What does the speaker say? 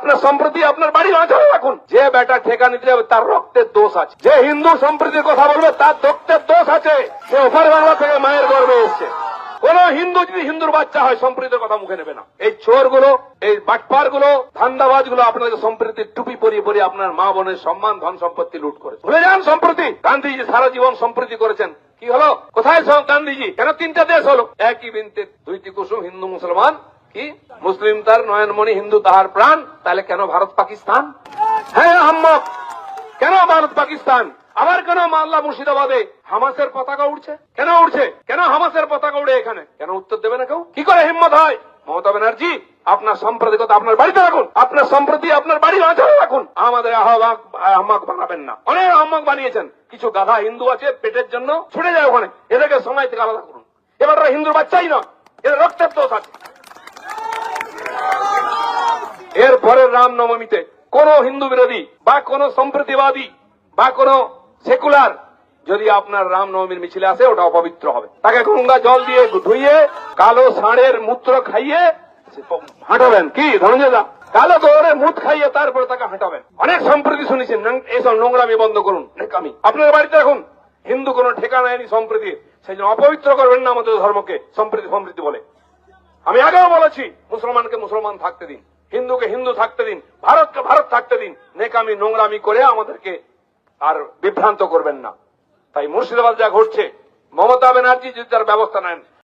আপনার সম্প্রতি আপনার বাড়ি অঞ্চলে রাখুন। যে বেটা ঠেকা নিতে যাবে তার রক্তের দোষ আছে, যে হিন্দু সম্প্রীতির কথা বলবে তার রক্তের দোষ আছে, সে ওপার বাংলা থেকে মায়ের গর্ভে এসছে। কোন হিন্দু যদি হিন্দুর বাচ্চা হয় সম্প্রীতির কথা মুখে নেবে না। এই চোর গুলো, এই বাটপার গুলো, ধান্দাবাজ গুলো আপনাদের সম্প্রীতির টুপি পরিয়ে পরিয়ে আপনার মা বোনের সম্মান ধন সম্পত্তি লুট করে। ভুলে যান সম্প্রীতি। গান্ধীজি সারা জীবন সম্প্রীতি করেছেন, কি হলো? কোথায় গান্ধীজি? কেন তিনটা দেশ হলো? একই বিনতে দুইটি কুসুম, হিন্দু মুসলমান। কি মুসলিম তার নয়নমণি, হিন্দু তাহার প্রাণ। তাহলে কেন ভারত পাকিস্তান? হ্যাঁ আহম্মক, কেন ভারত পাকিস্তান? আবার কেন মালদা মুর্শিদাবাদে হামাসের পতাকা উঠছে? কেন উঠছে? কেন হামাসের পতাকা উড়ে এখানে? কেন উত্তর দেবে না কেউ? কি করে হিম্মত হয়? মমতা ব্যানার্জি, আপনার সাম্প্রদায়িকতা আপনার বাড়িতে রাখুন, আপনার সম্প্রতি আপনার বাড়ির অঞ্চলে রাখুন। আমাদের আহ্মক বানাবেন না। অনেক আহ্মক বানিয়েছেন। কিছু গাধা হিন্দু আছে পেটের জন্য ছুটে যায় ওখানে, এদেরকে সময় থেকে আলাদা করুন। এবার হিন্দুর বাচ্চাই নয়, এদের রক্তের দোষ আছে। এর পরের রামনবমীতে কোন হিন্দু বিরোধী বা কোন সম্প্রীতিবাদী বা কোন সেকুলার যদি আপনার রামনবমীর মিছিলে আসে, ওটা অপবিত্র হবে। তাকে গঙ্গা জল দিয়ে ধুইয়ে কালো ষাঁড়ের মূত্র খাইয়ে হাঁটাবেন। কি ধনঞ্জয়দা? কালো গৌরের মুখ খাইয়ে তারপরে তাকে হাঁটাবেন। অনেক সম্প্রীতি শুনেছেন, এইসব নোংরামি বন্ধ করুন। আমি আপনার বাড়িতে এখন হিন্দু কোন ঠিকানা নেই সম্প্রীতির, সেই জন্য অপবিত্র করবেন না আমাদের ধর্মকে সম্প্রীতি বলে। আমি আগেও বলেছি, মুসলমানকে মুসলমান থাকতে দিন, হিন্দুকে হিন্দু থাকতে দিন, ভারতকে ভারত থাকতে দিন। নেকামি নোংরামি করে আমাদেরকে আর বিভ্রান্ত করবেন না। তাই মুর্শিদাবাদ যা ঘটছে, মমতা ব্যানার্জি যদি তার ব্যবস্থা নেন,